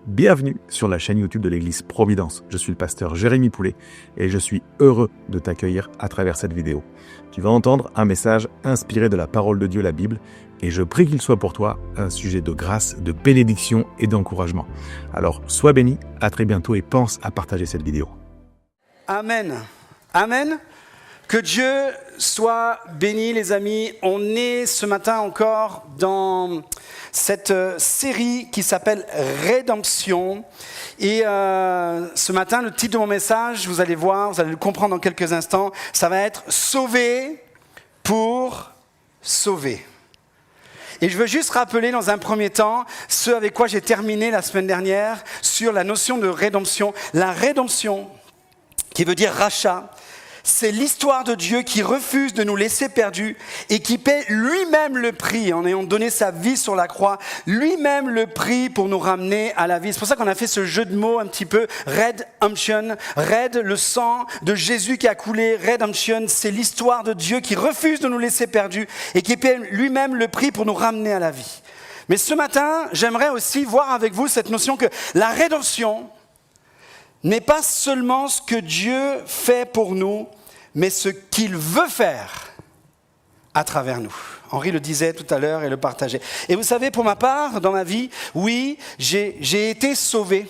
Bienvenue sur la chaîne YouTube de l'église Providence. Je suis le pasteur Jérémy Poulet et je suis heureux de t'accueillir à travers cette vidéo. Tu vas entendre un message inspiré de la parole de Dieu, la Bible, et je prie qu'il soit pour toi un sujet de grâce, de bénédiction et d'encouragement. Alors, sois béni, à très bientôt et pense à partager cette vidéo. Amen. Amen. Que Dieu soit béni, les amis. On est ce matin encore dans cette série qui s'appelle Rédemption. Et ce matin, le titre de mon message, vous allez voir, vous allez le comprendre dans quelques instants, ça va être « Sauver pour sauver ». Et je veux juste rappeler dans un premier temps ce avec quoi j'ai terminé la semaine dernière sur la notion de rédemption. La rédemption, qui veut dire rachat, c'est l'histoire de Dieu qui refuse de nous laisser perdus et qui paie lui-même le prix en ayant donné sa vie sur la croix, lui-même le prix pour nous ramener à la vie. C'est pour ça qu'on a fait ce jeu de mots un petit peu, Redemption, Red, le sang de Jésus qui a coulé, Redemption, c'est l'histoire de Dieu qui refuse de nous laisser perdus et qui paie lui-même le prix pour nous ramener à la vie. Mais ce matin, j'aimerais aussi voir avec vous cette notion que la rédemption n'est pas seulement ce que Dieu fait pour nous, mais ce qu'il veut faire à travers nous. Henri le disait tout à l'heure et le partageait. Et vous savez, pour ma part, dans ma vie, oui, j'ai été sauvé.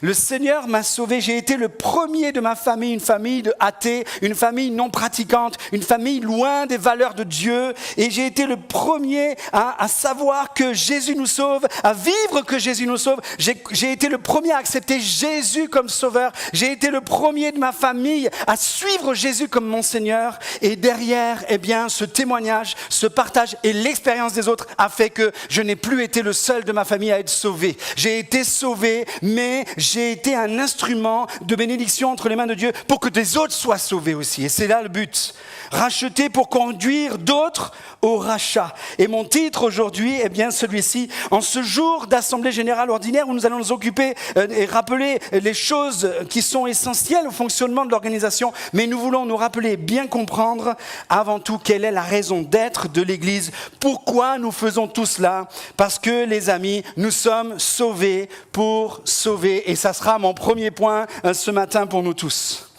Le Seigneur m'a sauvé. J'ai été le premier de ma famille, une famille de athées, une famille non pratiquante, une famille loin des valeurs de Dieu. Et j'ai été le premier à savoir que Jésus nous sauve, à vivre que Jésus nous sauve. J'ai été le premier à accepter Jésus comme sauveur. J'ai été le premier de ma famille à suivre Jésus comme mon Seigneur. Et derrière, eh bien, ce témoignage, ce partage et l'expérience des autres a fait que je n'ai plus été le seul de ma famille à être sauvé. J'ai été sauvé, mais j'ai été un instrument de bénédiction entre les mains de Dieu pour que des autres soient sauvés aussi. Et c'est là le but. Racheter pour conduire d'autres au rachat. Et mon titre aujourd'hui est bien celui-ci. En ce jour d'Assemblée Générale Ordinaire où nous allons nous occuper et rappeler les choses qui sont essentielles au fonctionnement de l'organisation, mais nous voulons nous rappeler et bien comprendre avant tout quelle est la raison d'être de l'Église. Pourquoi nous faisons tout cela? Parce que les amis, nous sommes sauvés pour sauver. Et ça sera mon premier point ce matin pour nous tous.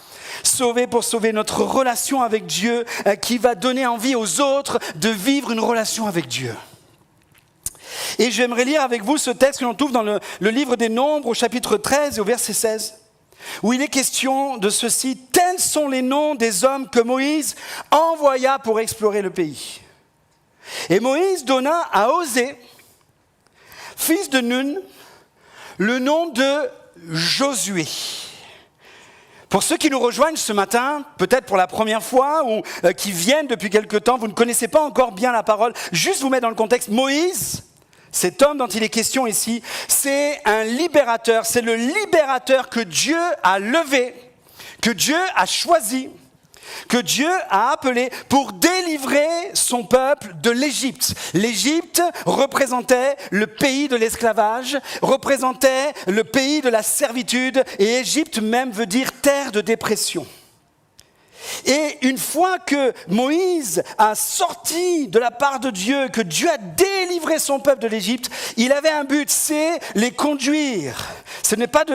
Sauver pour sauver notre relation avec Dieu qui va donner envie aux autres de vivre une relation avec Dieu. Et j'aimerais lire avec vous ce texte que l'on trouve dans le livre des Nombres au chapitre 13 et au verset 16, où il est question de ceci. Tels sont les noms des hommes que Moïse envoya pour explorer le pays. Et Moïse donna à Osée, fils de Nun, le nom de Josué. Pour ceux qui nous rejoignent ce matin, peut-être pour la première fois ou qui viennent depuis quelque temps, vous ne connaissez pas encore bien la parole, juste vous mettre dans le contexte, Moïse, cet homme dont il est question ici, c'est un libérateur, c'est le libérateur que Dieu a levé, que Dieu a choisi, que Dieu a appelé pour délivrer son peuple de l'Égypte. L'Égypte représentait le pays de l'esclavage, représentait le pays de la servitude, et Égypte même veut dire terre de dépression. Et une fois que Moïse a sorti de la part de Dieu, que Dieu a délivré son peuple de l'Égypte, il avait un but, c'est les conduire. Ce n'est pas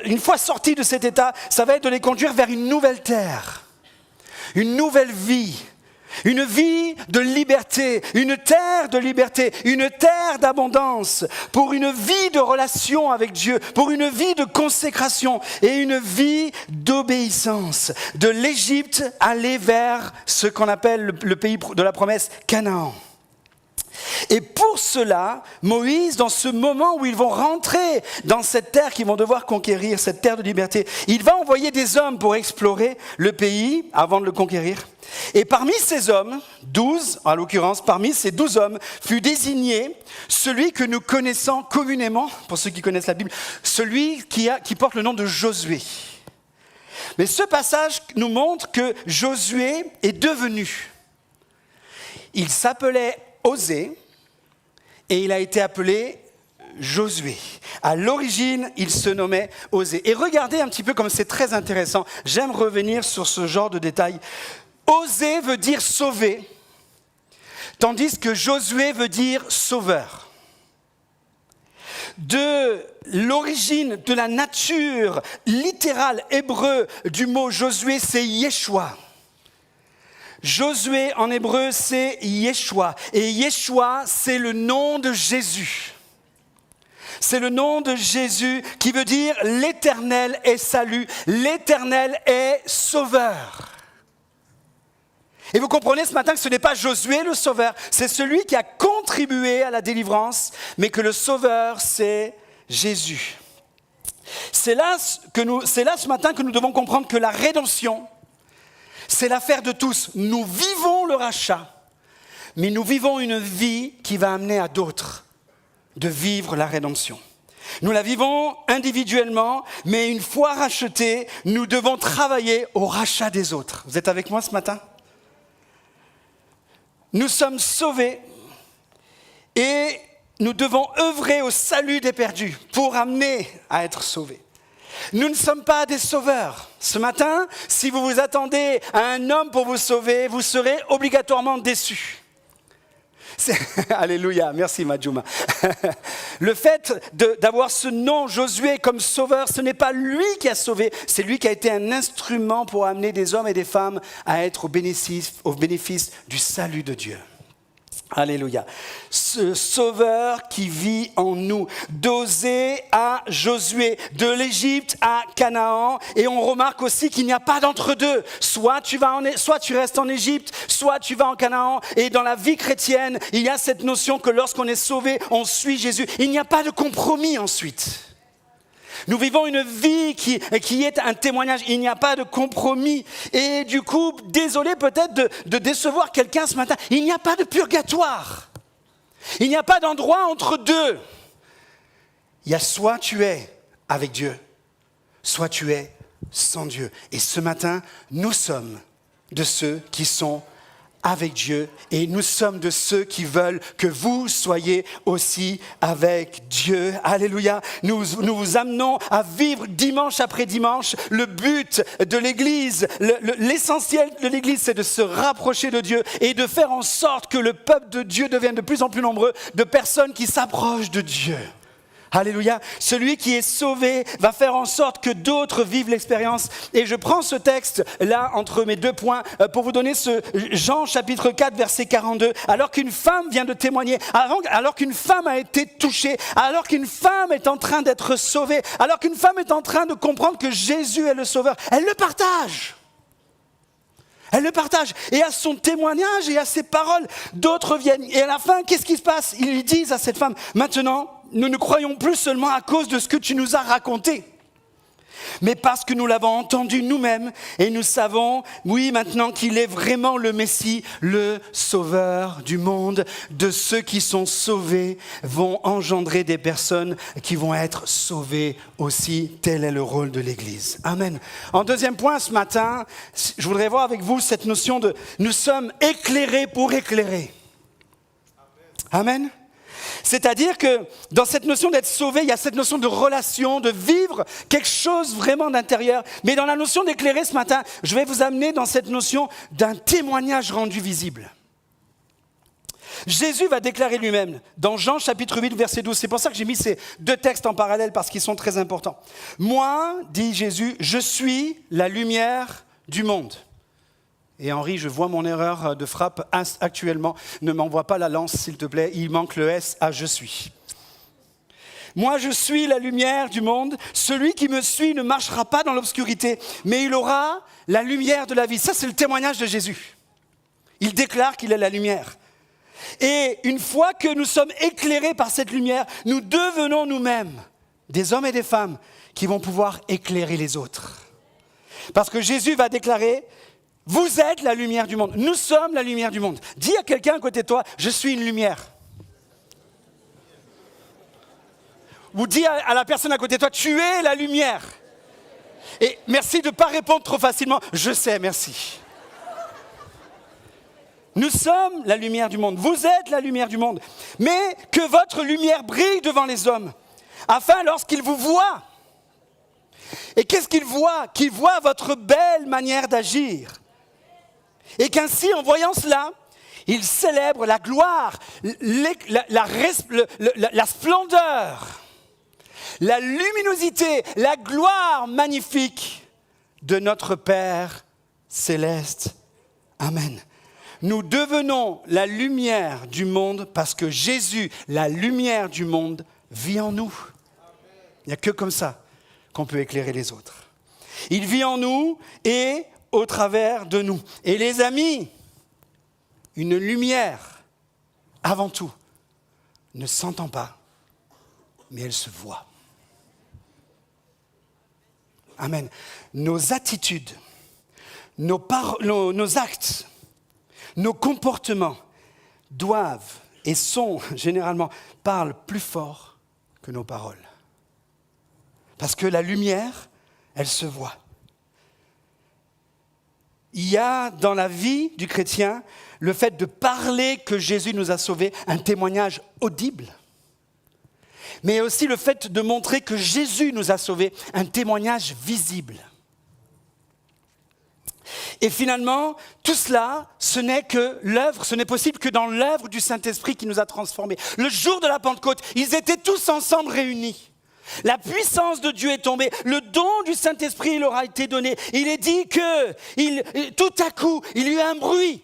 une fois sortis de cet état, ça va être de les conduire vers une nouvelle terre. Une nouvelle vie, une vie de liberté, une terre de liberté, une terre d'abondance, pour une vie de relation avec Dieu, pour une vie de consécration et une vie d'obéissance. De l'Égypte, aller vers ce qu'on appelle le pays de la promesse, Canaan. Et pour cela, Moïse, dans ce moment où ils vont rentrer dans cette terre qu'ils vont devoir conquérir, cette terre de liberté, il va envoyer des hommes pour explorer le pays avant de le conquérir. Et parmi ces hommes, 12 en l'occurrence, parmi ces 12 hommes, fut désigné celui que nous connaissons communément, pour ceux qui connaissent la Bible, celui qui porte le nom de Josué. Mais ce passage nous montre que Josué est devenu. Il s'appelait Osée, et il a été appelé Josué. À l'origine, il se nommait Osée. Et regardez un petit peu comme c'est très intéressant. J'aime revenir sur ce genre de détails. Osée veut dire sauver, tandis que Josué veut dire sauveur. de l'origine, de la nature littérale hébreu du mot Josué, c'est Yeshua. Josué en hébreu, c'est Yeshua. Et Yeshua, c'est le nom de Jésus. C'est le nom de Jésus qui veut dire l'Éternel est salut, l'Éternel est sauveur. Et vous comprenez ce matin que ce n'est pas Josué le sauveur, c'est celui qui a contribué à la délivrance, mais que le sauveur, c'est Jésus. C'est là ce matin que nous devons comprendre que la rédemption, c'est l'affaire de tous. Nous vivons le rachat, mais nous vivons une vie qui va amener à d'autres de vivre la rédemption. Nous la vivons individuellement, mais une fois rachetés, nous devons travailler au rachat des autres. Vous êtes avec moi ce matin ? Nous sommes sauvés et nous devons œuvrer au salut des perdus pour amener à être sauvés. Nous ne sommes pas des sauveurs. Ce matin, si vous vous attendez à un homme pour vous sauver, vous serez obligatoirement déçus. Alléluia, merci Madjouma. Le fait d'avoir ce nom Josué comme sauveur, ce n'est pas lui qui a sauvé, c'est lui qui a été un instrument pour amener des hommes et des femmes à être au bénéfice du salut de Dieu. Alléluia. Ce sauveur qui vit en nous, d'Osée à Josué, de l'Égypte à Canaan. Et on remarque aussi qu'il n'y a pas d'entre-deux. Soit tu restes en Égypte, soit tu vas en Canaan. Et dans la vie chrétienne, il y a cette notion que lorsqu'on est sauvé, on suit Jésus. Il n'y a pas de compromis ensuite. Nous vivons une vie qui est un témoignage, il n'y a pas de compromis. Et du coup, désolé peut-être de décevoir quelqu'un ce matin, il n'y a pas de purgatoire. Il n'y a pas d'endroit entre deux. Il y a soit tu es avec Dieu, soit tu es sans Dieu. Et ce matin, nous sommes de ceux qui sont avec Dieu et nous sommes de ceux qui veulent que vous soyez aussi avec Dieu. Alléluia. Nous vous amenons à vivre dimanche après dimanche. Le but de l'Église, l'essentiel de l'Église, c'est de se rapprocher de Dieu et de faire en sorte que le peuple de Dieu devienne de plus en plus nombreux, de personnes qui s'approchent de Dieu. Alléluia. Celui qui est sauvé va faire en sorte que d'autres vivent l'expérience. Et je prends ce texte là entre mes deux points pour vous donner ce Jean chapitre 4 verset 42. Alors qu'une femme vient de témoigner, alors qu'une femme a été touchée, alors qu'une femme est en train d'être sauvée, alors qu'une femme est en train de comprendre que Jésus est le sauveur, elle le partage. Elle le partage. Et à son témoignage et à ses paroles, d'autres viennent. Et à la fin, qu'est-ce qui se passe ? Ils lui disent à cette femme, maintenant, nous ne croyons plus seulement à cause de ce que tu nous as raconté, mais parce que nous l'avons entendu nous-mêmes et nous savons, oui, maintenant qu'il est vraiment le Messie, le Sauveur du monde. De ceux qui sont sauvés vont engendrer des personnes qui vont être sauvées aussi. Tel est le rôle de l'Église. Amen. En deuxième point, ce matin, je voudrais voir avec vous cette notion de « nous sommes éclairés pour éclairer ». Amen. C'est-à-dire que dans cette notion d'être sauvé, il y a cette notion de relation, de vivre quelque chose vraiment d'intérieur. Mais dans la notion d'éclairer ce matin, je vais vous amener dans cette notion d'un témoignage rendu visible. Jésus va déclarer lui-même dans Jean chapitre 8 verset 12. C'est pour ça que j'ai mis ces deux textes en parallèle parce qu'ils sont très importants. Moi, dit Jésus, je suis la lumière du monde. Et Henri, je vois mon erreur de frappe actuellement. Ne m'envoie pas la lance, s'il te plaît. Il manque le S à « je suis ». Moi, je suis la lumière du monde. Celui qui me suit ne marchera pas dans l'obscurité, mais il aura la lumière de la vie. Ça, c'est le témoignage de Jésus. Il déclare qu'il est la lumière. Et une fois que nous sommes éclairés par cette lumière, nous devenons nous-mêmes des hommes et des femmes qui vont pouvoir éclairer les autres. Parce que Jésus va déclarer... Vous êtes la lumière du monde. Nous sommes la lumière du monde. Dis à quelqu'un à côté de toi, je suis une lumière. Ou dis à la personne à côté de toi, tu es la lumière. Et merci de ne pas répondre trop facilement. Je sais, merci. Nous sommes la lumière du monde. Vous êtes la lumière du monde. Mais que votre lumière brille devant les hommes, afin lorsqu'ils vous voient. Et qu'est-ce qu'ils voient ? Qu'ils voient votre belle manière d'agir. Et qu'ainsi, en voyant cela, ils célèbrent la gloire, la splendeur la luminosité, la gloire magnifique de notre Père céleste. Amen. Nous devenons la lumière du monde parce que Jésus, la lumière du monde, vit en nous. Il n'y a que comme ça qu'on peut éclairer les autres. Il vit en nous et au travers de nous. Et les amis, une lumière, avant tout, ne s'entend pas, mais elle se voit. Amen. Nos attitudes, nos actes, nos comportements doivent et sont généralement, parlent plus fort que nos paroles. Parce que la lumière, elle se voit. Il y a dans la vie du chrétien le fait de parler que Jésus nous a sauvés, un témoignage audible. Mais aussi le fait de montrer que Jésus nous a sauvés, un témoignage visible. Et finalement, tout cela, ce n'est possible que dans l'œuvre du Saint-Esprit qui nous a transformés. Le jour de la Pentecôte, ils étaient tous ensemble réunis. La puissance de Dieu est tombée, le don du Saint-Esprit leur a été donné. Il est dit que tout à coup, il y a eu un bruit,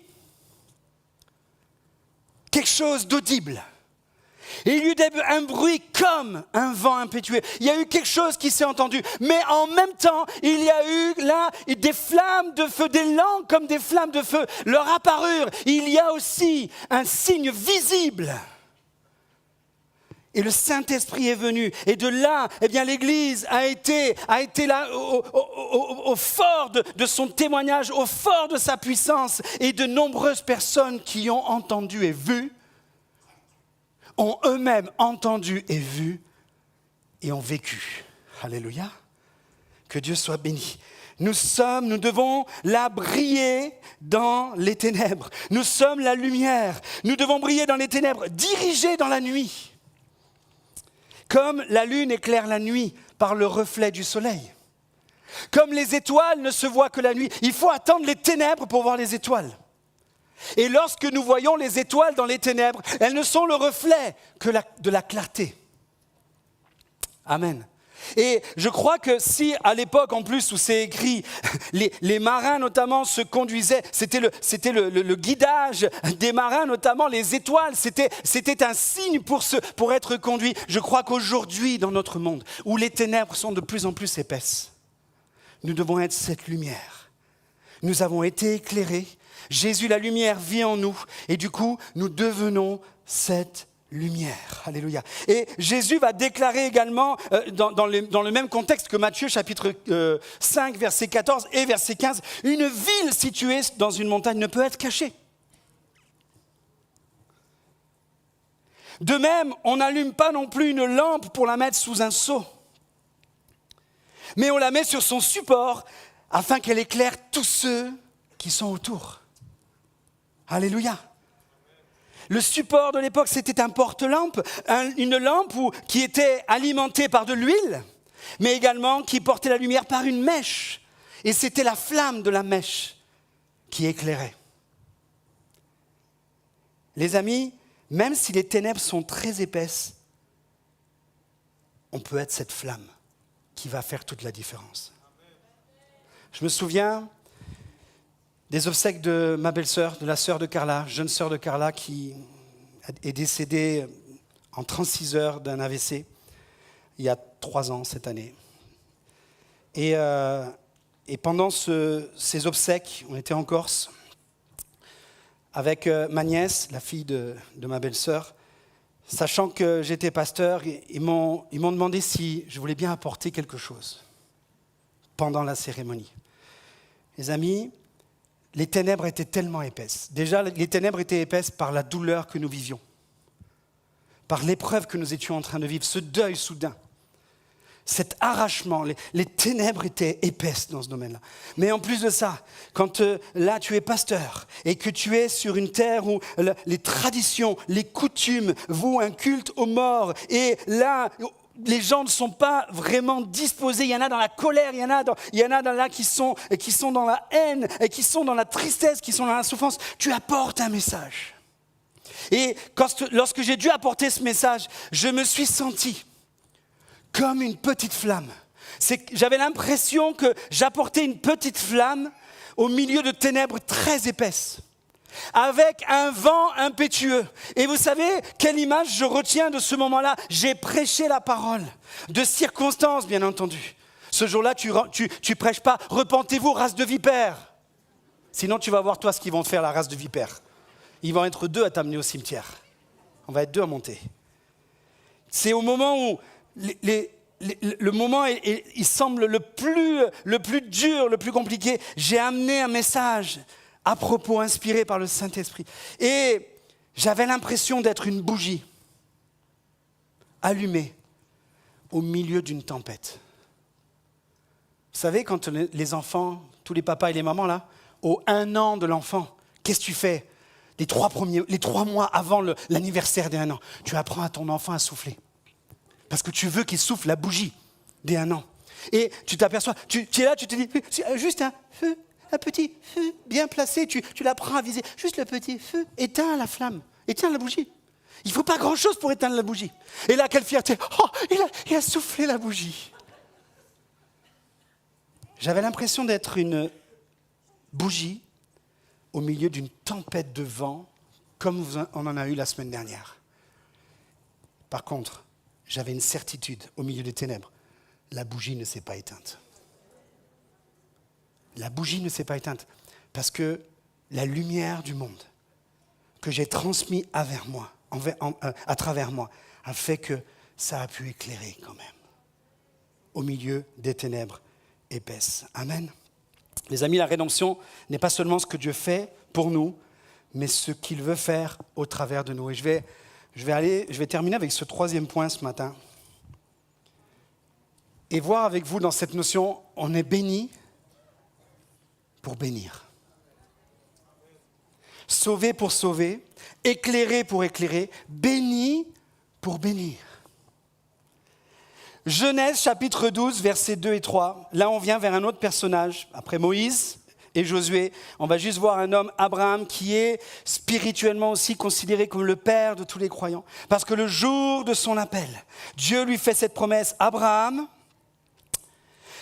quelque chose d'audible. Il y a eu un bruit comme un vent impétueux. Il y a eu quelque chose qui s'est entendu. Mais en même temps, il y a eu là des flammes de feu, des langues comme des flammes de feu leur apparurent. Il y a aussi un signe visible. Et le Saint-Esprit est venu. Et de là, l'Église a été là au fort de son témoignage, au fort de sa puissance. Et de nombreuses personnes qui ont entendu et vu, ont eux-mêmes entendu et vu et ont vécu. Alléluia. Que Dieu soit béni. Nous devons là briller dans les ténèbres. Nous sommes la lumière. Nous devons briller dans les ténèbres, dirigés dans la nuit. Comme la lune éclaire la nuit par le reflet du soleil. Comme les étoiles ne se voient que la nuit. Il faut attendre les ténèbres pour voir les étoiles. Et lorsque nous voyons les étoiles dans les ténèbres, elles ne sont le reflet que de la clarté. Amen. Et je crois que si à l'époque en plus où c'est écrit, les marins notamment se conduisaient, c'était le guidage des marins notamment, les étoiles, c'était un signe pour être conduit. Je crois qu'aujourd'hui dans notre monde où les ténèbres sont de plus en plus épaisses, nous devons être cette lumière. Nous avons été éclairés. Jésus, la lumière, vit en nous et du coup, nous devenons cette lumière. Alléluia. Et Jésus va déclarer également, dans le même contexte que Matthieu, chapitre 5, verset 14 et verset 15, une ville située dans une montagne ne peut être cachée. De même, on n'allume pas non plus une lampe pour la mettre sous un seau, mais on la met sur son support afin qu'elle éclaire tous ceux qui sont autour. Alléluia. Le support de l'époque, c'était un porte-lampe, une lampe qui était alimentée par de l'huile, mais également qui portait la lumière par une mèche. Et c'était la flamme de la mèche qui éclairait. Les amis, même si les ténèbres sont très épaisses, on peut être cette flamme qui va faire toute la différence. Je me souviens des obsèques de ma belle-sœur, de la sœur de Carla, jeune sœur de Carla, qui est décédée en 36 heures d'un AVC, il y a 3 ans cette année. Et pendant ces obsèques, on était en Corse, avec ma nièce, la fille de ma belle-sœur, sachant que j'étais pasteur, ils m'ont demandé si je voulais bien apporter quelque chose pendant la cérémonie. Les amis, les ténèbres étaient tellement épaisses. Déjà, les ténèbres étaient épaisses par la douleur que nous vivions, par l'épreuve que nous étions en train de vivre, ce deuil soudain, cet arrachement. Les ténèbres étaient épaisses dans ce domaine-là. Mais en plus de ça, quand là tu es pasteur et que tu es sur une terre où les traditions, les coutumes vouent un culte aux morts, et là les gens ne sont pas vraiment disposés. Il y en a dans la colère, il y en a dans là qui sont dans la haine, et qui sont dans la tristesse, qui sont dans la souffrance. Tu apportes un message. Et lorsque j'ai dû apporter ce message, je me suis senti comme une petite flamme. J'avais l'impression que j'apportais une petite flamme au milieu de ténèbres très épaisses, avec un vent impétueux. Et vous savez quelle image je retiens de ce moment-là? J'ai prêché la parole, de circonstances bien entendu. Ce jour-là, tu prêches pas « Repentez-vous, race de vipères ». Sinon, tu vas voir toi ce qu'ils vont te faire, la race de vipères. Ils vont être 2 à t'amener au cimetière. On va être 2 à monter. C'est au moment où le moment il semble le plus dur, le plus compliqué. J'ai amené un message à propos, inspiré par le Saint-Esprit. Et j'avais l'impression d'être une bougie allumée au milieu d'une tempête. Vous savez, quand les enfants, tous les papas et les mamans, là, au 1 an de l'enfant, qu'est-ce que tu fais? Les 3 mois avant l'anniversaire des 1 an, tu apprends à ton enfant à souffler. Parce que tu veux qu'il souffle la bougie des 1 an. Et tu t'aperçois, tu es là, tu te dis, juste un feu, un petit feu bien placé, tu l'apprends à viser. Juste le petit feu, éteins la flamme, éteins la bougie. Il ne faut pas grand-chose pour éteindre la bougie. Et là, quelle fierté, oh, il a soufflé la bougie. J'avais l'impression d'être une bougie au milieu d'une tempête de vent, comme on en a eu la semaine dernière. Par contre, j'avais une certitude au milieu des ténèbres. La bougie ne s'est pas éteinte. La bougie ne s'est pas éteinte parce que la lumière du monde que j'ai transmise à travers moi a fait que ça a pu éclairer quand même au milieu des ténèbres épaisses. Amen. Les amis, la rédemption n'est pas seulement ce que Dieu fait pour nous, mais ce qu'il veut faire au travers de nous. Et je vais terminer avec ce 3e point ce matin. Et voir avec vous dans cette notion, on est béni pour bénir. Sauvé pour sauver, éclairé pour éclairer, béni pour bénir. Genèse chapitre 12, versets 2 et 3. Là, on vient vers un autre personnage. Après Moïse et Josué, on va juste voir un homme, Abraham, qui est spirituellement aussi considéré comme le père de tous les croyants. Parce que le jour de son appel, Dieu lui fait cette promesse. Abraham,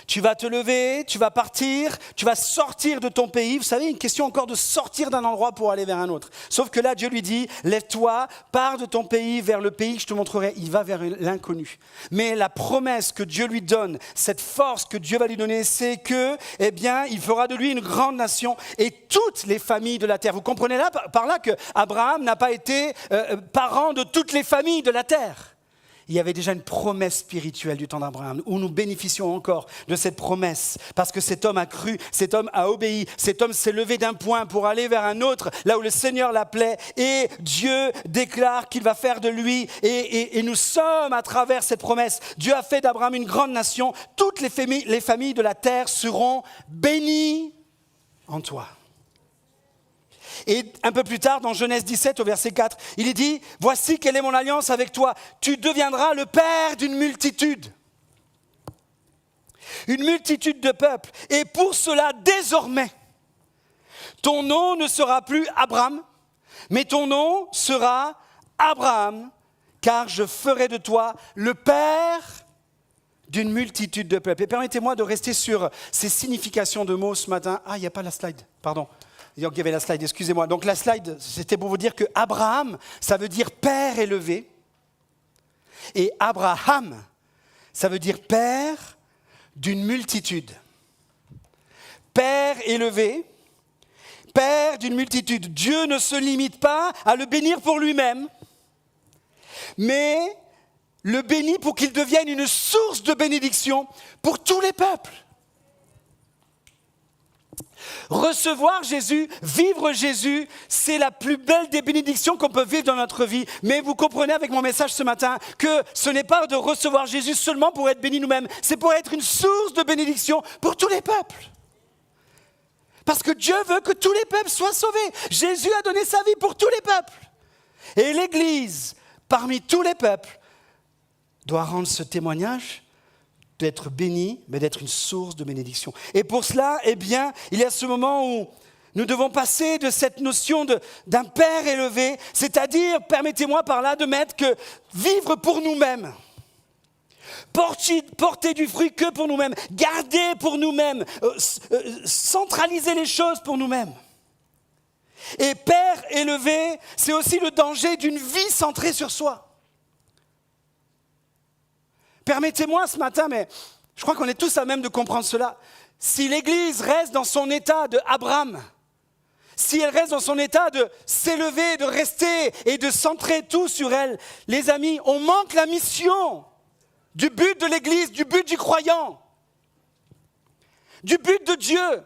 tu vas te lever, tu vas partir, tu vas sortir de ton pays. Vous savez, une question encore de sortir d'un endroit pour aller vers un autre. Sauf que là, Dieu lui dit, lève-toi, pars de ton pays vers le pays que je te montrerai. Il va vers l'inconnu. Mais la promesse que Dieu lui donne, cette force que Dieu va lui donner, c'est que, il fera de lui une grande nation et toutes les familles de la terre. Vous comprenez là, par là que Abraham n'a pas été parent de toutes les familles de la terre. Il y avait déjà une promesse spirituelle du temps d'Abraham, où nous bénéficions encore de cette promesse, parce que cet homme a cru, cet homme a obéi, cet homme s'est levé d'un point pour aller vers un autre, là où le Seigneur l'appelait, et Dieu déclare qu'il va faire de lui, et nous sommes à travers cette promesse. Dieu a fait d'Abraham une grande nation, toutes les familles de la terre seront bénies en toi. Et un peu plus tard, dans Genèse 17, au verset 4, il est dit, « Voici quelle est mon alliance avec toi. Tu deviendras le père d'une multitude. » Une multitude de peuples. Et pour cela, désormais, ton nom ne sera plus Abraham, mais ton nom sera Abraham, car je ferai de toi le père d'une multitude de peuples. Et permettez-moi de rester sur ces significations de mots ce matin. Ah, il n'y a pas la slide, pardon. Donc, il y avait la slide, excusez-moi. Donc la slide, c'était pour vous dire que Abraham, ça veut dire père élevé. Et Abraham, ça veut dire père d'une multitude. Père élevé, père d'une multitude. Dieu ne se limite pas à le bénir pour lui-même, mais le bénit pour qu'il devienne une source de bénédiction pour tous les peuples. Recevoir Jésus, vivre Jésus, c'est la plus belle des bénédictions qu'on peut vivre dans notre vie. Mais vous comprenez avec mon message ce matin que ce n'est pas de recevoir Jésus seulement pour être bénis nous-mêmes, c'est pour être une source de bénédiction pour tous les peuples. Parce que Dieu veut que tous les peuples soient sauvés. Jésus a donné sa vie pour tous les peuples. Et l'Église, parmi tous les peuples, doit rendre ce témoignage d'être béni, mais d'être une source de bénédiction. Et pour cela, il y a ce moment où nous devons passer de cette notion d'un père élevé, c'est-à-dire, permettez-moi par là de mettre que vivre pour nous-mêmes, porter du fruit que pour nous-mêmes, garder pour nous-mêmes, centraliser les choses pour nous-mêmes. Et père élevé, c'est aussi le danger d'une vie centrée sur soi. Permettez-moi ce matin, mais je crois qu'on est tous à même de comprendre cela. Si l'Église reste dans son état de Abraham, si elle reste dans son état de s'élever, de rester et de centrer tout sur elle, les amis, on manque la mission du but de l'Église, du but du croyant, du but de Dieu.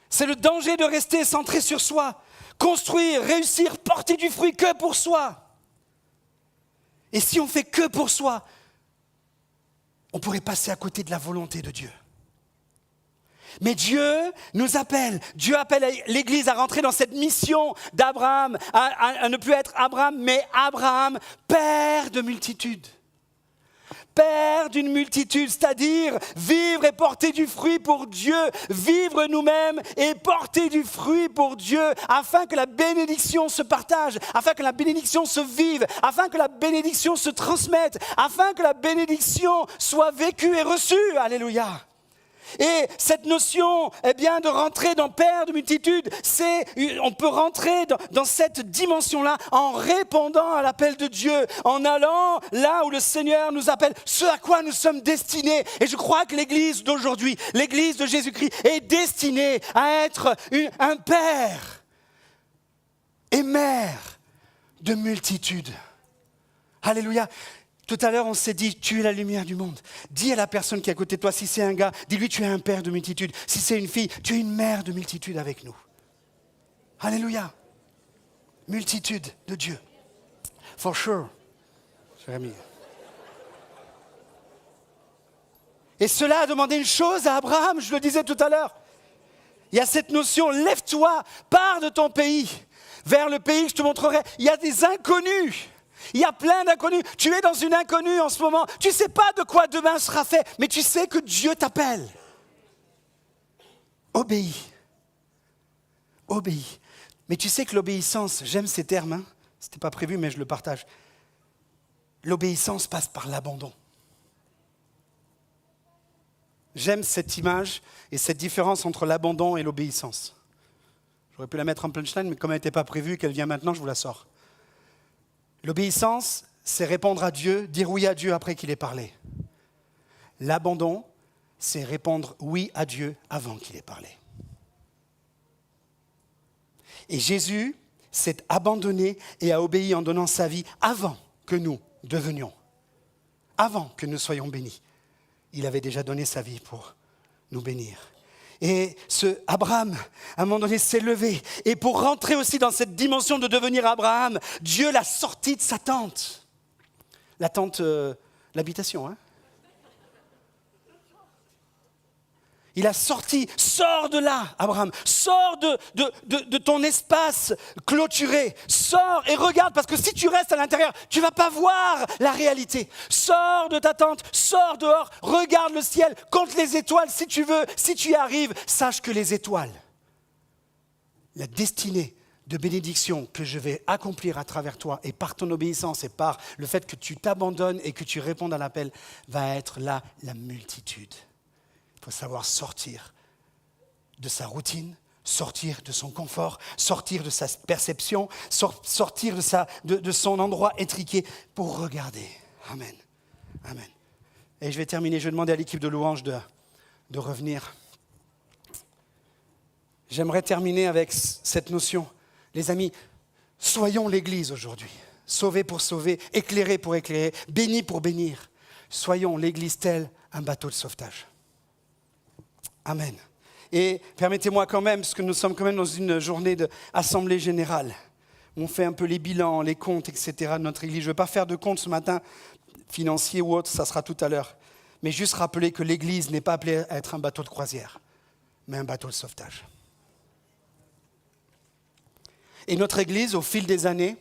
C'est le danger de rester centré sur soi, construire, réussir, porter du fruit que pour soi. Et si on fait que pour soi, on pourrait passer à côté de la volonté de Dieu. Mais Dieu nous appelle, Dieu appelle l'Église à rentrer dans cette mission d'Abraham, à ne plus être Abraham, mais Abraham, père de multitudes. Père d'une multitude, c'est-à-dire vivre et porter du fruit pour Dieu, vivre nous-mêmes et porter du fruit pour Dieu, afin que la bénédiction se partage, afin que la bénédiction se vive, afin que la bénédiction se transmette, afin que la bénédiction soit vécue et reçue. Alléluia. Et cette notion, de rentrer dans Père de multitude, on peut rentrer dans cette dimension-là en répondant à l'appel de Dieu, en allant là où le Seigneur nous appelle, ce à quoi nous sommes destinés. Et je crois que l'Église d'aujourd'hui, l'Église de Jésus-Christ est destinée à être un Père et Mère de multitude. Alléluia. Tout à l'heure, on s'est dit, tu es la lumière du monde. Dis à la personne qui est à côté de toi, si c'est un gars, dis-lui, tu es un père de multitude. Si c'est une fille, tu es une mère de multitude avec nous. Alléluia. Multitude de Dieu. For sure. Jérémie. Et cela a demandé une chose à Abraham, je le disais tout à l'heure. Il y a cette notion, lève-toi, pars de ton pays, vers le pays que je te montrerai. Il y a des inconnus. Il y a plein d'inconnus. Tu es dans une inconnue en ce moment. Tu ne sais pas de quoi demain sera fait, mais tu sais que Dieu t'appelle. Obéis. Obéis. Mais tu sais que l'obéissance, j'aime ces termes, hein. Ce n'était pas prévu, mais je le partage. L'obéissance passe par l'abandon. J'aime cette image et cette différence entre l'abandon et l'obéissance. J'aurais pu la mettre en punchline, mais comme elle n'était pas prévue, qu'elle vient maintenant, je vous la sors. L'obéissance, c'est répondre à Dieu, dire oui à Dieu après qu'il ait parlé. L'abandon, c'est répondre oui à Dieu avant qu'il ait parlé. Et Jésus s'est abandonné et a obéi en donnant sa vie avant que nous devenions, avant que nous soyons bénis. Il avait déjà donné sa vie pour nous bénir. Et ce Abraham, à un moment donné, s'est levé. Et pour rentrer aussi dans cette dimension de devenir Abraham, Dieu l'a sorti de sa tente. La tente, l'habitation, hein. Il a sorti, sors de là, Abraham, sors de ton espace clôturé, sors et regarde, parce que si tu restes à l'intérieur, tu ne vas pas voir la réalité. Sors de ta tente, sors dehors, regarde le ciel, compte les étoiles si tu veux, si tu y arrives, sache que les étoiles, la destinée de bénédiction que je vais accomplir à travers toi et par ton obéissance et par le fait que tu t'abandonnes et que tu répondes à l'appel, va être là la multitude. Il faut savoir sortir de sa routine, sortir de son confort, sortir de sa perception, sortir de son endroit étriqué pour regarder. Amen. Amen. Et je vais terminer. Je vais demander à l'équipe de louange de revenir. J'aimerais terminer avec cette notion. Les amis, soyons l'Église aujourd'hui. Sauvés pour sauver, éclairés pour éclairer, bénis pour bénir. Soyons l'Église tel un bateau de sauvetage. Amen. Et permettez-moi quand même, parce que nous sommes quand même dans une journée d'assemblée générale. On fait un peu les bilans, les comptes, etc. de notre Église. Je ne vais pas faire de compte ce matin, financier ou autre, ça sera tout à l'heure. Mais juste rappeler que l'Église n'est pas appelée à être un bateau de croisière, mais un bateau de sauvetage. Et notre Église, au fil des années,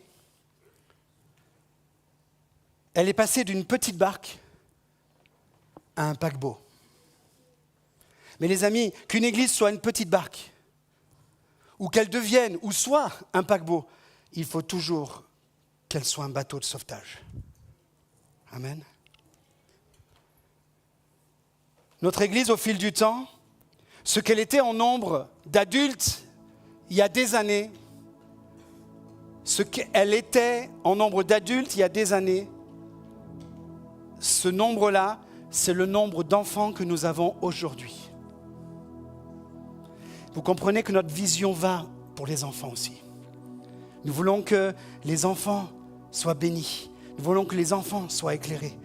elle est passée d'une petite barque à un paquebot. Mais les amis, qu'une église soit une petite barque, ou qu'elle devienne, ou soit un paquebot, il faut toujours qu'elle soit un bateau de sauvetage. Amen. Notre Église, au fil du temps, ce qu'elle était en nombre d'adultes il y a des années, ce qu'elle était en nombre d'adultes il y a des années, ce nombre-là, c'est le nombre d'enfants que nous avons aujourd'hui. Vous comprenez que notre vision va pour les enfants aussi. Nous voulons que les enfants soient bénis. Nous voulons que les enfants soient éclairés.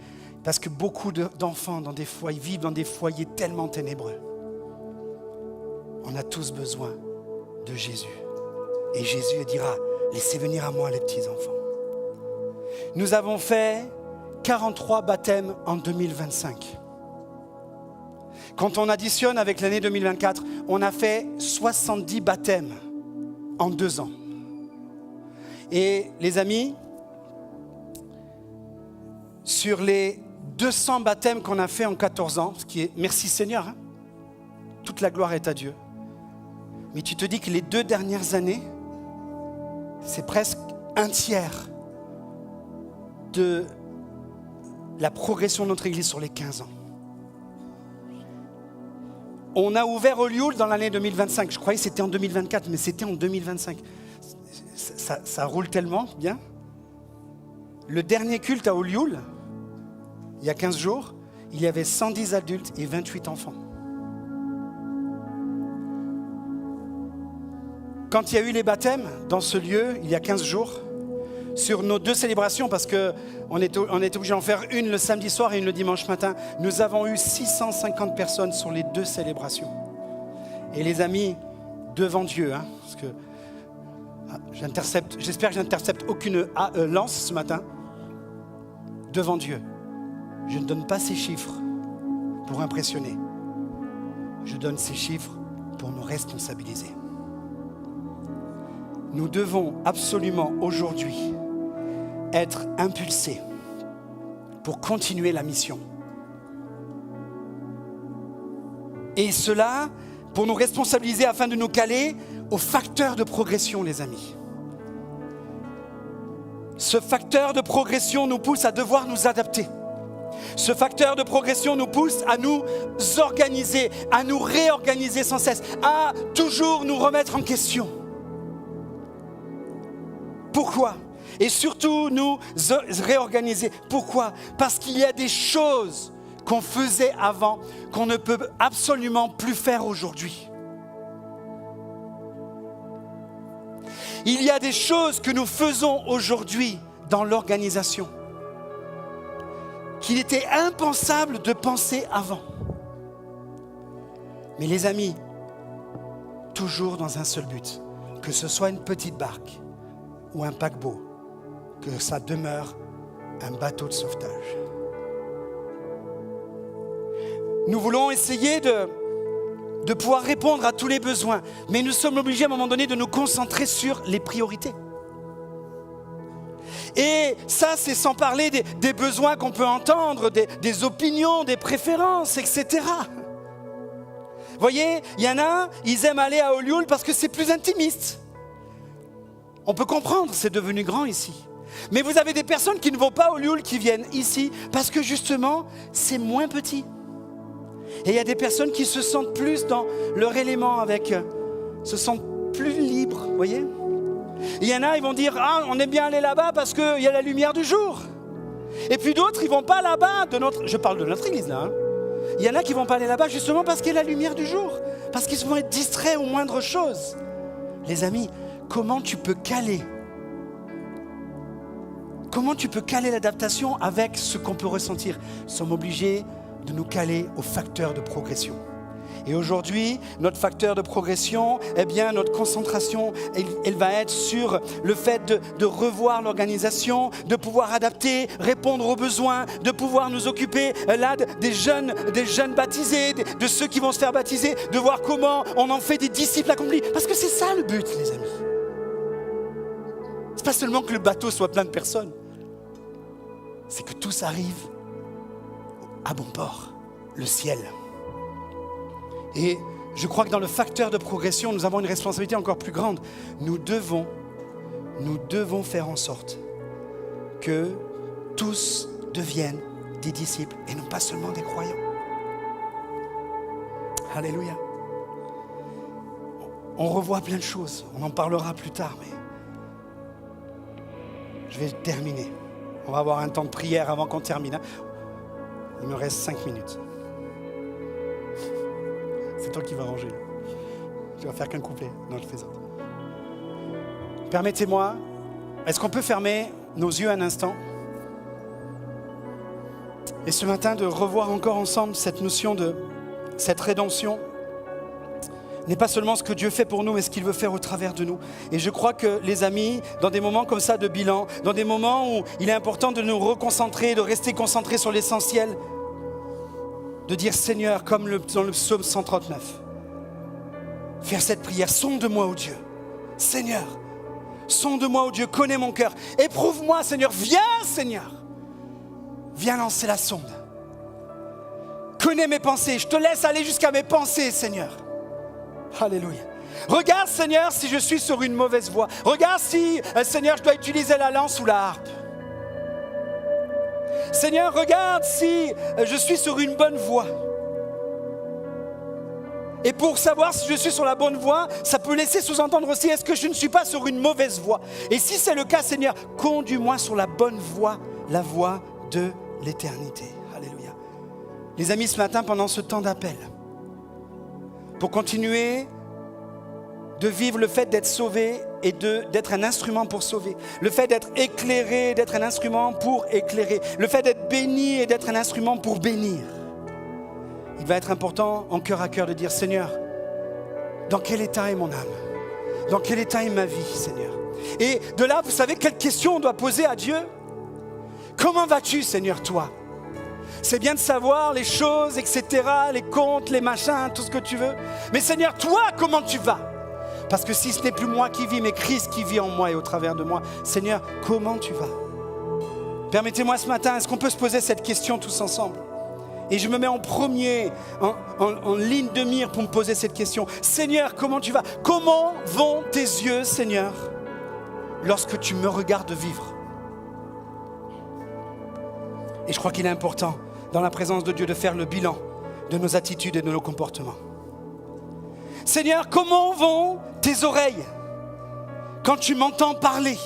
Parce que beaucoup d'enfants dans des foyers, vivent dans des foyers tellement ténébreux. On a tous besoin de Jésus. Et Jésus dira, laissez venir à moi les petits enfants. Nous avons fait 43 baptêmes en 2025. Quand on additionne avec l'année 2024, on a fait 70 baptêmes en 2 ans. Et les amis, sur les 200 baptêmes qu'on a fait en 14 ans, ce qui est, merci Seigneur, hein, toute la gloire est à Dieu. Mais tu te dis que les 2 dernières années, c'est presque un tiers de la progression de notre Église sur les 15 ans. On a ouvert Olioul dans l'année 2025. Je croyais que c'était en 2024, mais c'était en 2025. Ça roule tellement bien. Le dernier culte à Olioul, il y a 15 jours, il y avait 110 adultes et 28 enfants. Quand il y a eu les baptêmes dans ce lieu, il y a 15 jours, sur nos 2 célébrations, parce qu'on était obligé d'en faire une le samedi soir et une le dimanche matin, nous avons eu 650 personnes sur les 2 célébrations. Et les amis, devant Dieu, hein, parce que j'espère que j'intercepte aucune lance ce matin, devant Dieu. Je ne donne pas ces chiffres pour impressionner. Je donne ces chiffres pour nous responsabiliser. Nous devons absolument aujourd'hui être impulsés pour continuer la mission. Et cela pour nous responsabiliser afin de nous caler aux facteurs de progression, les amis. Ce facteur de progression nous pousse à devoir nous adapter. Ce facteur de progression nous pousse à nous organiser, à nous réorganiser sans cesse, à toujours nous remettre en question. Pourquoi ? Et surtout nous réorganiser. Pourquoi ? Parce qu'il y a des choses qu'on faisait avant qu'on ne peut absolument plus faire aujourd'hui. Il y a des choses que nous faisons aujourd'hui dans l'organisation qu'il était impensable de penser avant. Mais les amis, toujours dans un seul but, que ce soit une petite barque ou un paquebot, que ça demeure un bateau de sauvetage. Nous voulons essayer de pouvoir répondre à tous les besoins, mais nous sommes obligés à un moment donné de nous concentrer sur les priorités. Et ça, c'est sans parler des besoins qu'on peut entendre, des opinions, des préférences, etc. Vous voyez, il y en a, ils aiment aller à Olioul parce que c'est plus intimiste. On peut comprendre, c'est devenu grand ici. Mais vous avez des personnes qui ne vont pas à Olioul, qui viennent ici parce que justement, c'est moins petit. Et il y a des personnes qui se sentent plus dans leur élément se sentent plus libres, vous voyez ? Il y en a, ils vont dire, on aime bien aller là-bas parce qu'il y a la lumière du jour. Et puis d'autres, ils ne vont pas là-bas, je parle de notre église là. Hein. Il y en a qui ne vont pas aller là-bas justement parce qu'il y a la lumière du jour. Parce qu'ils vont être distraits aux moindres choses. Les amis, comment tu peux caler l'adaptation avec ce qu'on peut ressentir ? Nous sommes obligés de nous caler aux facteurs de progression. Et aujourd'hui, notre facteur de progression, notre concentration, elle va être sur le fait de revoir l'organisation, de pouvoir adapter, répondre aux besoins, de pouvoir nous occuper là des jeunes baptisés, de ceux qui vont se faire baptiser, de voir comment on en fait des disciples accomplis. Parce que c'est ça le but, les amis. C'est pas seulement que le bateau soit plein de personnes, c'est que tous arrivent à bon port, le ciel. Et je crois que dans le facteur de progression, nous avons une responsabilité encore plus grande. Nous devons faire en sorte que tous deviennent des disciples et non pas seulement des croyants. Alléluia. On revoit plein de choses, on en parlera plus tard, mais je vais terminer. On va avoir un temps de prière avant qu'on termine. Il me reste 5 minutes. C'est toi qui vas ranger. Tu vas faire qu'un couplet. Non, je plaisante. Permettez-moi, est-ce qu'on peut fermer nos yeux un instant? Et ce matin, de revoir encore ensemble cette notion de cette rédemption n'est pas seulement ce que Dieu fait pour nous, mais ce qu'il veut faire au travers de nous. Et je crois que les amis, dans des moments comme ça de bilan, dans des moments où il est important de nous reconcentrer, de rester concentrés sur l'essentiel, de dire Seigneur, comme dans le psaume 139, faire cette prière, sonde-moi, ô Dieu, Seigneur, sonde-moi, ô Dieu, connais mon cœur, éprouve-moi, Seigneur, viens lancer la sonde, connais mes pensées, je te laisse aller jusqu'à mes pensées, Seigneur. Alléluia. Regarde, Seigneur, si je suis sur une mauvaise voie. Regarde si, Seigneur, je dois utiliser la lance ou la harpe. Seigneur, regarde si je suis sur une bonne voie. Et pour savoir si je suis sur la bonne voie, ça peut laisser sous-entendre aussi, est-ce que je ne suis pas sur une mauvaise voie? Et si c'est le cas, Seigneur, conduis-moi sur la bonne voie, la voie de l'éternité. Alléluia. Les amis, ce matin, pendant ce temps d'appel, pour continuer de vivre le fait d'être sauvé et d'être un instrument pour sauver, le fait d'être éclairé, d'être un instrument pour éclairer, le fait d'être béni et d'être un instrument pour bénir. Il va être important en cœur à cœur de dire Seigneur, dans quel état est mon âme? Dans quel état est ma vie, Seigneur? Et de là, vous savez quelle question on doit poser à Dieu? Comment vas-tu, Seigneur, toi? C'est bien de savoir les choses, etc., les comptes, les machins, tout ce que tu veux. Mais Seigneur, toi, comment tu vas? Parce que si ce n'est plus moi qui vis, mais Christ qui vit en moi et au travers de moi, Seigneur, comment tu vas? Permettez-moi ce matin, est-ce qu'on peut se poser cette question tous ensemble? Et je me mets en premier, en ligne de mire pour me poser cette question. Seigneur, comment tu vas? Comment vont tes yeux, Seigneur, lorsque tu me regardes vivre? Et je crois qu'il est important, dans la présence de Dieu, de faire le bilan de nos attitudes et de nos comportements. Seigneur, comment vont tes oreilles quand tu m'entends parler?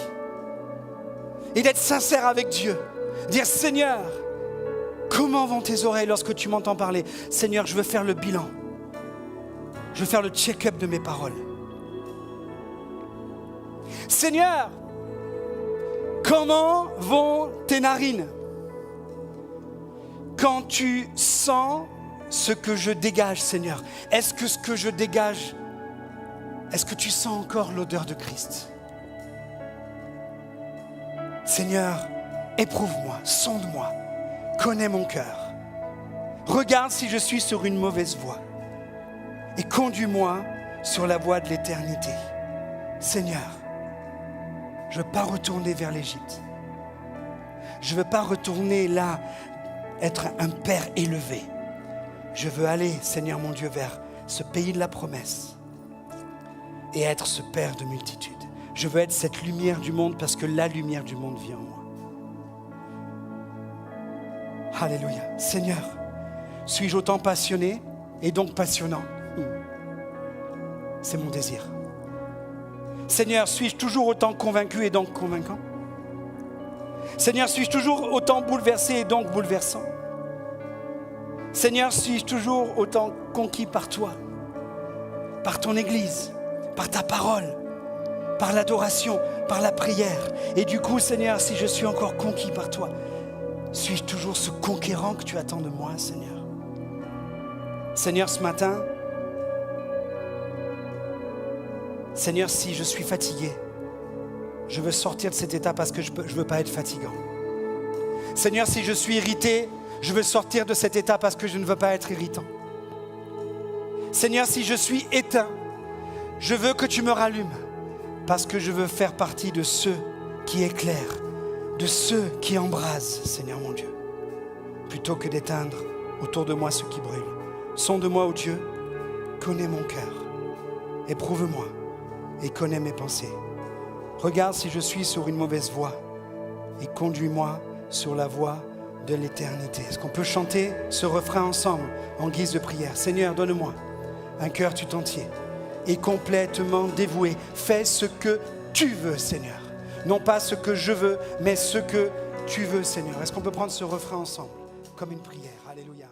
Et d'être sincère avec Dieu. Dire, Seigneur, comment vont tes oreilles lorsque tu m'entends parler? Seigneur, je veux faire le bilan. Je veux faire le check-up de mes paroles. Seigneur, comment vont tes narines quand tu sens ce que je dégage, Seigneur? Est-ce que ce que je dégage, est-ce que tu sens encore l'odeur de Christ? Seigneur, éprouve-moi, sonde-moi, connais mon cœur. Regarde si je suis sur une mauvaise voie et conduis-moi sur la voie de l'éternité. Seigneur, je ne veux pas retourner vers l'Égypte. Je ne veux pas retourner là, être un père élevé. Je veux aller, Seigneur mon Dieu, vers ce pays de la promesse et être ce père de multitudes. Je veux être cette lumière du monde parce que la lumière du monde vit en moi. Alléluia. Seigneur, suis-je autant passionné et donc passionnant? C'est mon désir. Seigneur, suis-je toujours autant convaincu et donc convaincant? Seigneur, suis-je toujours autant bouleversé et donc bouleversant? Seigneur, suis-je toujours autant conquis par toi, par ton Église, par ta parole, par l'adoration, par la prière? Et du coup, Seigneur, si je suis encore conquis par toi, suis-je toujours ce conquérant que tu attends de moi, Seigneur? Seigneur, ce matin, Seigneur, si je suis fatigué, je veux sortir de cet état parce que je ne veux pas être fatigant. Seigneur, si je suis irrité, je veux sortir de cet état parce que je ne veux pas être irritant. Seigneur, si je suis éteint, je veux que tu me rallumes parce que je veux faire partie de ceux qui éclairent, de ceux qui embrasent, Seigneur mon Dieu, plutôt que d'éteindre autour de moi ce qui brûle. Sonde-moi, ô Dieu, connais mon cœur, éprouve-moi et connais mes pensées. Regarde si je suis sur une mauvaise voie et conduis-moi sur la voie de l'éternité. Est-ce qu'on peut chanter ce refrain ensemble en guise de prière? Seigneur, donne-moi un cœur tout entier et complètement dévoué. Fais ce que tu veux, Seigneur. Non pas ce que je veux, mais ce que tu veux, Seigneur. Est-ce qu'on peut prendre ce refrain ensemble comme une prière? Alléluia.